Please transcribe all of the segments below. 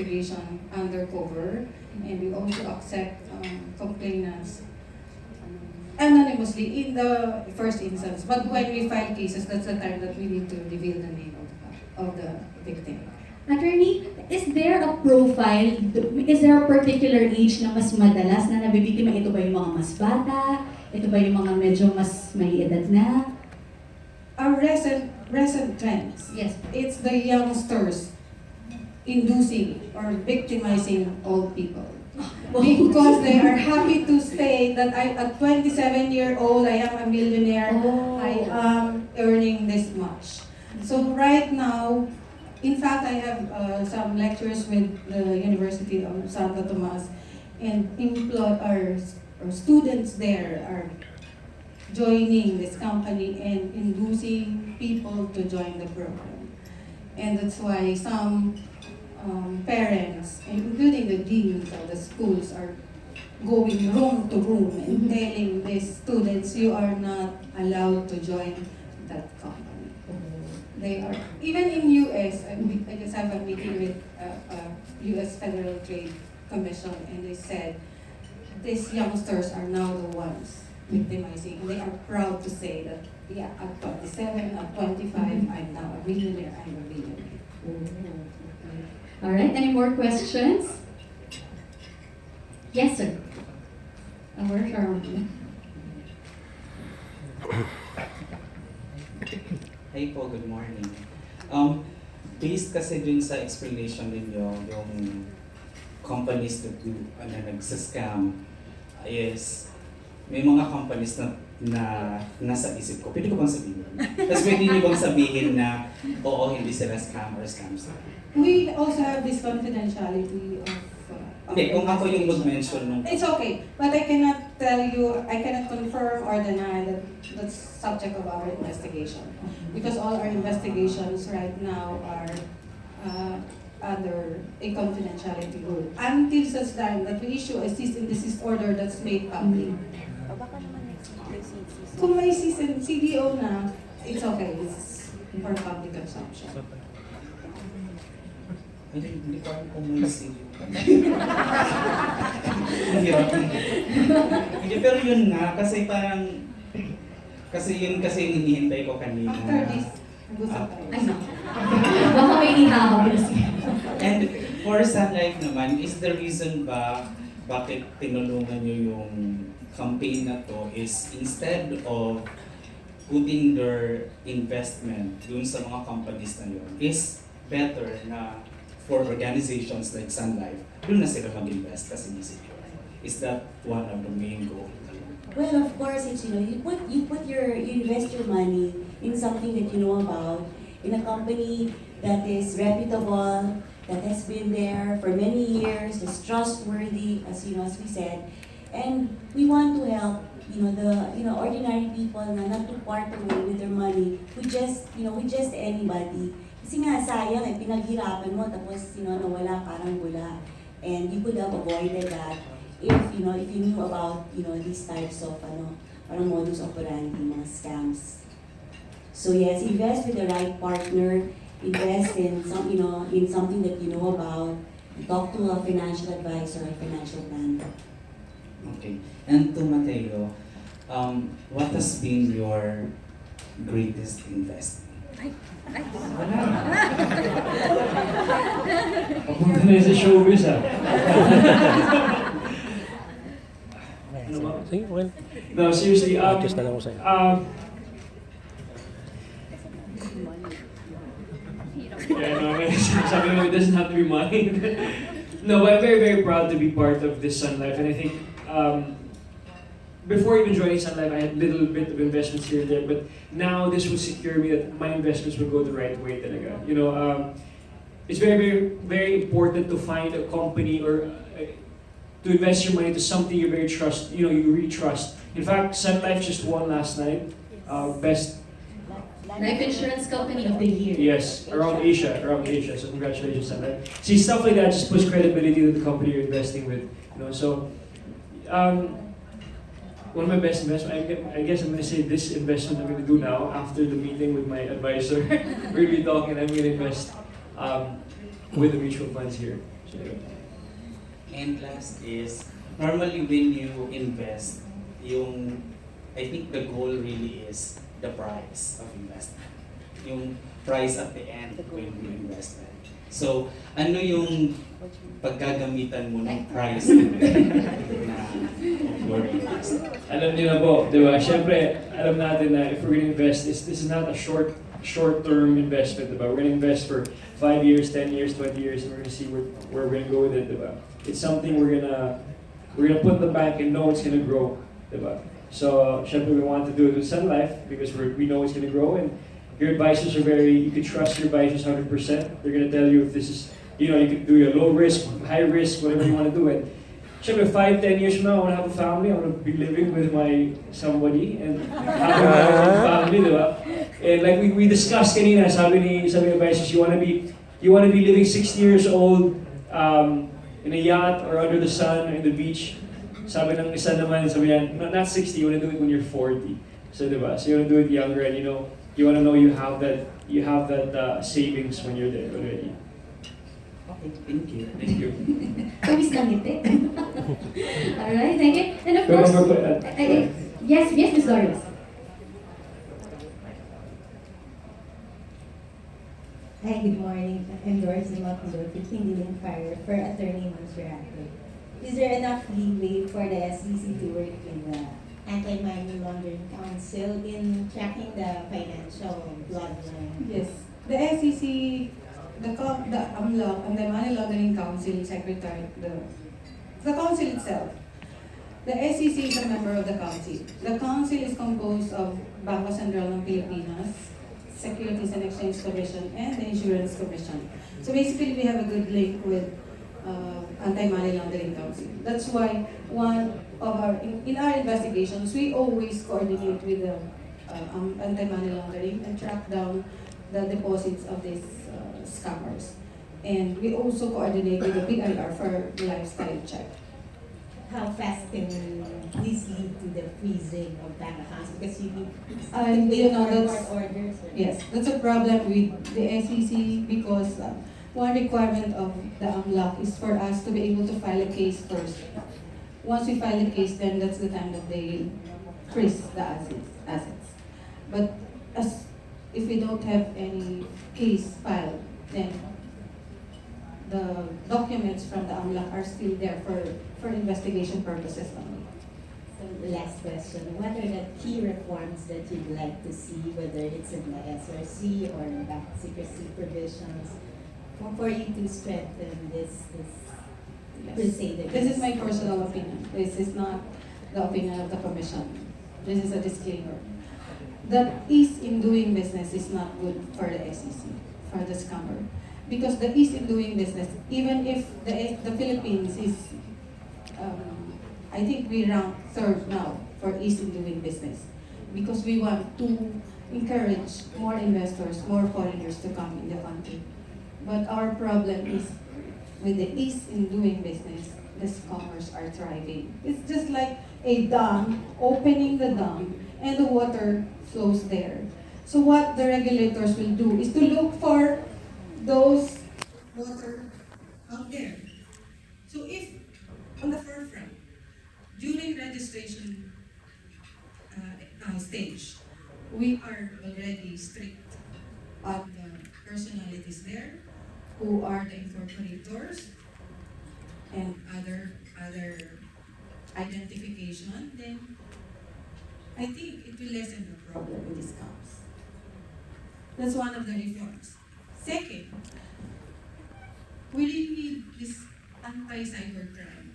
investigation undercover, and we also accept complainants anonymously in the first instance. But when we file cases, that's the time that we need to reveal the name of the victim. Attorney, is there a profile, is there a particular age na mas madalas na nabibiktima? Ito ba yung mga mas bata? Ito ba yung mga medyo mas may edad na? Our recent trends, Yes. it's the youngsters inducing or victimizing old people. Because they are happy to say that at 27-year-old, I am a millionaire, I am earning this much. So right now, in fact, I have some lectures with the University of Santo Tomas, and our students there are joining this company and inducing people to join the program. And that's why some parents, including the deans of the schools, are going room to room and telling these students, you are not allowed to join that company. They are, even in US, I just have a meeting with US Federal Trade Commission, and they said, these youngsters are now the ones victimizing. They are proud to say that, yeah, at 27, at 25, I'm now a millionaire, I'm a billionaire. All right, any more questions? Yes, sir. Where's our... Hey po, good morning. Based kasi dun sa explanation ninyo, yung companies that do, nagsascam, is may mga companies na nasa isip ko. Pwede ko bang sabihin? Tapos pwede niyo bang sabihin na, oo, hindi sila scam or scams? We also have this confidentiality of... Okay, kung ako yung mag-mention nung... It's okay, but I cannot tell you, I cannot confirm or deny that that's subject of our investigation. Because all our investigations right now are under a confidentiality rule. Until such time that we issue a cease and desist order that's made public. Kung may cease and CDO na, it's okay, it's for public consumption. Hindi ko alam kung may sige. Hindi, pero yun nga, kasi parang, yun kasi yung hinihintay ko kanina. After this, nag-usap tayo. Ay, no. Baka may ihahabol siya. And for Sun Life naman, is the reason ba bakit tinulungan nyo yung campaign na to is instead of putting their investment dun sa mga companies na yun, is better na for organizations like Sun Life, dun na sila mag-invest kasi hindi secure. Is that one of the main goals? Well, of course, it's, you invest your money in something that you know about, in a company that is reputable, that has been there for many years, is trustworthy, as as we said, and we want to help, the ordinary people na not to part away with their money with just anybody. Kasi nga sayang pinaghirapan mo tapos nawala parang bula. And you could have avoided that if you knew about these types of parang modus operandi, mga scams. So yes, invest with the right partner, invest in in something that you know about, talk to a financial advisor, a financial planner. Okay. And to Mateo, what has been your greatest investment? Papunta na yun sa showbiz, ah. Ano ba? Sige, well. No, seriously, Practice na lang ako sa'yo. Yeah, no, sabi naman, it doesn't have to be mine. No, but I'm very, very proud to be part of this Sun Life, and I think before even joining Sun Life, I had a little bit of investments here and there, but now this will secure me that my investments will go the right way talaga. It's very, very, very important to find a company or to invest your money to something you really trust. In fact, Sun Life just won last night, best Life Insurance Company of the Year. Yes, around Asia. So congratulations on that. See, stuff like that just puts credibility to the company you're investing with. So, one of my best investments, I guess I'm going to say this investment I'm going to do now after the meeting with my advisor. We're going to be talking, I'm going to invest with the mutual funds here. So, yun. And last is, normally when you invest, I think the goal really is the price of investment. Yung price at the end when you invest. So, ano yung paggagamitan mo ng price na of your investment? Alam niyo na po, di ba? Siyempre, alam natin na if we're gonna invest, this is not a short-term investment, di ba? We're gonna invest for 5 years, 10 years, 20 years, and we're gonna see where we're gonna go with it, di ba? It's something we're gonna put in the bank and know it's gonna grow, di ba? So, siyempre, we want to do it with Sun Life because we know it's gonna grow, and your advisors are you can trust your advisors 100%. They're gonna tell you if this is, you can do your low risk, high risk, whatever you want to do it. Siyempre, 5, 10 years from now, I want to have a family. I want to be living with my somebody and having my own family, di ba? And like we discussed kanina, sabi ni advisors, you want to be living 60 years old in a yacht or under the sun or in the beach. Sabi ng isa naman, sabi niya, not 60, you want to do it when you're 40. So, di ba? So you want to do it younger and you want to know you have that savings when you're there already. Okay, thank you. Thank you. Kawis lang ngiti. Alright, thank you. And of course, yes, Miss Doris. Hi, good morning. I'm Doris Makulo, taking the fire for Attorney Monserrate. Is there enough leeway for the SEC to work in the Anti-Money Laundering Council in tracking the financial bloodline? Yes, the SEC, the AMLAC, and the Money Laundering Council Secretary, the council itself. The SEC is a member of the council. The council is composed of Bangko Sentral ng Pilipinas, Securities and Exchange Commission, and the Insurance Commission. So basically, we have a good link with Anti-Money Laundering Council. That's why in our investigations, we always coordinate with the Anti-Money Laundering and track down the deposits of these scammers. And we also coordinate with the BIR for lifestyle check. How fast can this lead to the freezing of bank accounts? Because you need And to you wait know, for that's- court orders. Yes, that's a problem with the SEC because one requirement of the AMLAC is for us to be able to file a case first. Once we file a case, then that's the time that they freeze the assets. But if we don't have any case filed, then the documents from the AMLAC are still there for investigation purposes only. So the last question, what are the key reforms that you'd like to see, whether it's in the SRC or in bank secrecy provisions, for you to strengthen this crusade? This is my personal opinion. This is not the opinion of the commission. This is a disclaimer. The ease in doing business is not good for the SEC, for the scammer. Because the ease in doing business, even if the Philippines is, I think we rank third now for ease in doing business. Because we want to encourage more investors, more foreigners to come in the country. But our problem is with the ease in doing business, the scammers are thriving. It's just like a dam, opening the dam, and the water flows there. So what the regulators will do is to look for those water out there. So if on the forefront, during registration stage, we are already strict on the personalities there, who are the incorporators and other identification, then I think it will lessen the problem with discounts. That's one of the reforms. Second, we really need this anti-cybercrime.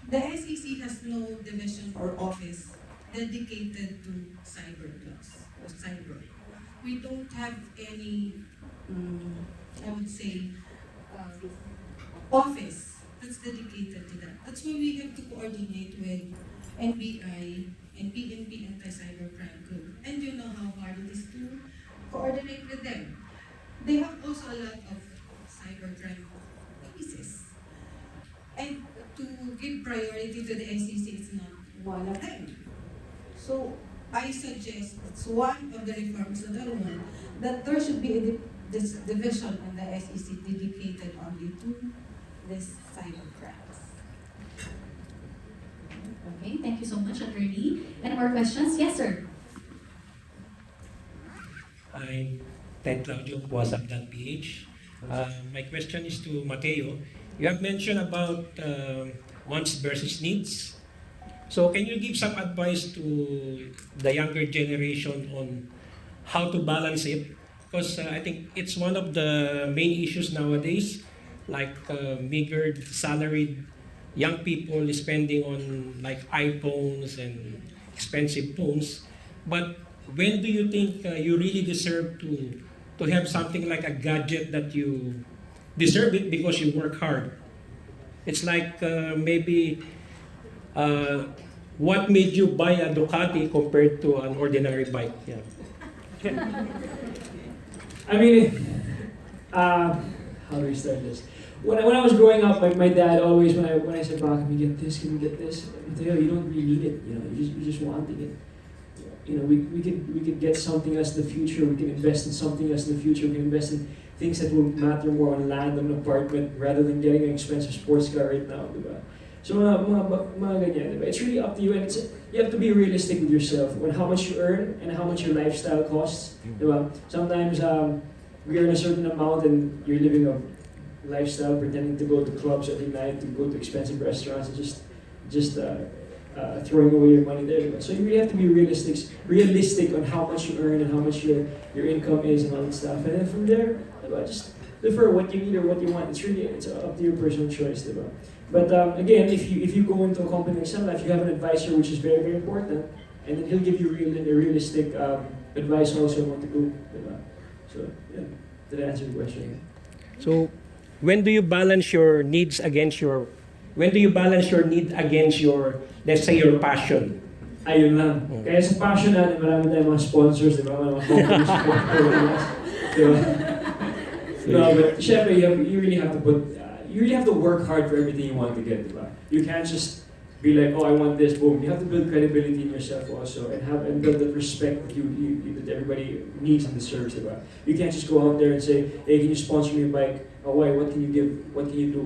The SEC has no division or office dedicated to cyber laws or cyber. We don't have any, I would say, office that's dedicated to that. That's why we have to coordinate with NBI and PNP Anti-Cybercrime Group. And you know how hard it is to coordinate with them. They have also a lot of cybercrime cases. And to give priority to the SEC is not one of them. So I suggest it's one of the reforms, another one, that there should be this division in the SEC dedicated only to this cybercrimes. Okay, thank you so much, Attorney. Any more questions? Yes, sir. I'm Ted Claudio, Wazzup.PH. My question is to Mateo. You have mentioned about wants versus needs. So can you give some advice to the younger generation on how to balance it? Because I think it's one of the main issues nowadays, like meager salaried young people is spending on like iPhones and expensive phones. But when do you think you really deserve to have something like a gadget that you deserve it because you work hard? It's like maybe uh, what made you buy a Ducati compared to an ordinary bike? Yeah. I mean, how do we start this? When I was growing up, my dad always, when I said, "Baka, can we get this? Can we get this?" He'd say, "Oh, you don't really need it. You know, you just wanting it. You know, we could get something else in the future. We can invest in something else in the future. We can invest in things that will matter more on land, on an apartment, rather than getting an expensive sports car right now, diba? So mga ganyan, diba? It's really up to you, and you have to be realistic with yourself on how much you earn and how much your lifestyle costs, diba? Sometimes we earn a certain amount and you're living a lifestyle pretending to go to clubs every night, to go to expensive restaurants, and just throwing away your money there. Diba? So you really have to be realistic on how much you earn and how much your income is and all that stuff. And then from there, diba, just defer what you need or what you want. It's up to your personal choice, diba? But again, if you go into a company like Sun Life, you have an advisor, which is very, very important, and then he'll give you realistic advice also on what to do. Diba? So yeah, did I answer your question? So when do you balance your needs against your when do you balance your need against your, let's say, your passion? Ayun lang. Kaya sa passion natin, marami tayong mga sponsors, di ba? Mga companies. Diba? No, but syempre, you really have to you really have to work hard for everything you want to get, di ba? You can't just be like, oh, I want this, boom. You have to build credibility in yourself also, and build that respect that that everybody needs and deserves, di ba? You can't just go out there and say, hey, can you sponsor me a bike? Oh, why? What can you give? What can you do?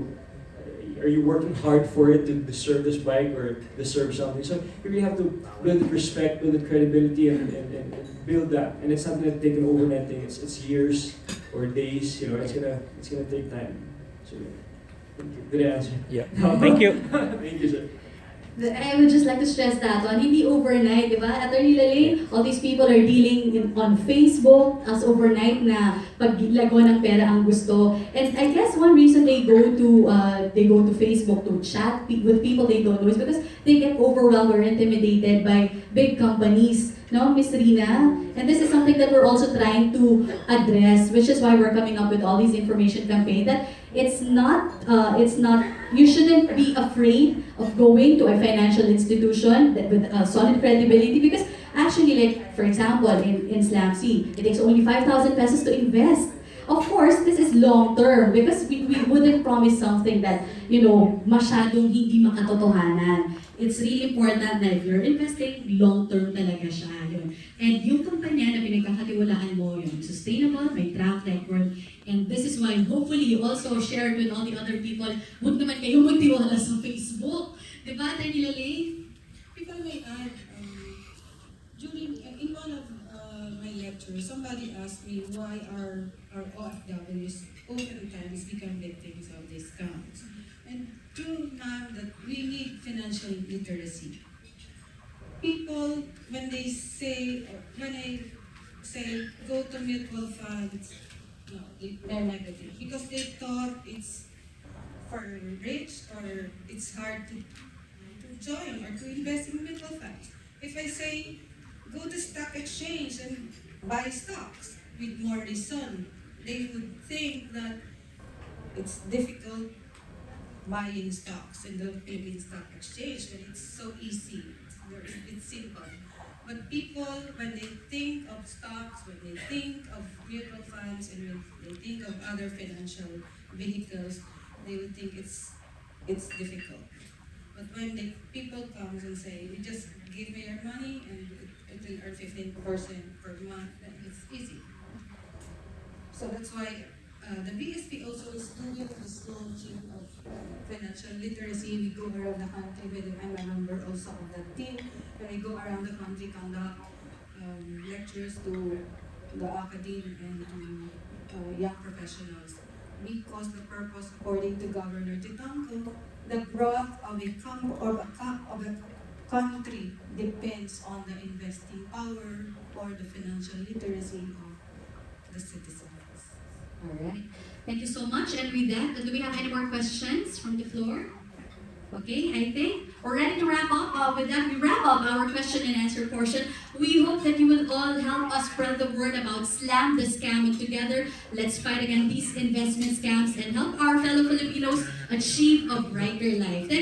Are you working hard for it to deserve this bike or deserve something? So you really have to build the respect, build the credibility, and build that. And it's not gonna take an overnight thing. It's years or days. You know, it's gonna take time. So, thank you. Good answer. Yeah. Thank you. Thank you, sir. I would just like to stress that one. Hindi overnight, di ba? Attorney Lalaine, all these people are dealing on Facebook as overnight na paglago ng pera ang gusto. And I guess one reason they go to Facebook to chat with people they don't know is because they get overwhelmed or intimidated by big companies. No, Miss Rina? And this is something that we're also trying to address, which is why we're coming up with all these information campaign that it's not, you shouldn't be afraid of going to a financial institution with solid credibility because actually, like, for example, in SLAMC, it takes only 5,000 pesos to invest. Of course, this is long term because we wouldn't promise something that, you know, masyadong hindi makatotohanan. It's really important na if you're investing, long term talaga siya. Yun. And yung kumpanya na pinagkakatiwalaan mo, yun, sustainable, may track record. And this is why hopefully you also share with all the other people, huwag naman kayo magtiwala sa Facebook. Diba, Atty. Lalaine? If I may add, in one of my lectures, somebody asked me why our OFWs oftentimes become victims of these scams. And true, ma'am, that we need financial literacy. People, when I say go to mutual funds, no, they're negative because they thought it's for rich or it's hard to join or to invest in mutual funds. If I say go to stock exchange and buy stocks with more reason, they would think that it's difficult buying stocks in the Philippine Stock Exchange when it's so easy, it's simple. But people, when they think of stocks, when they think of mutual funds, and when they think of other financial vehicles, they would think it's difficult. But when people comes and say, you just give me your money and it will earn 15% per month, then it's easy. So that's why the BSP also is doing this launching of financial literacy. We go around the country, whether I'm a member also of that team, when we go around the country, conduct lectures to the academe and to young professionals. Because the purpose, according to Governor Titanco, the growth of of a country depends on the investing power or the financial literacy of the citizens. All right. Thank you so much. And with that, do we have any more questions from the floor? Okay, I think we're ready to wrap up. With that, we wrap up our question and answer portion. We hope that you will all help us spread the word about Slam the Scam, and together, let's fight against these investment scams and help our fellow Filipinos achieve a brighter life. Thank you.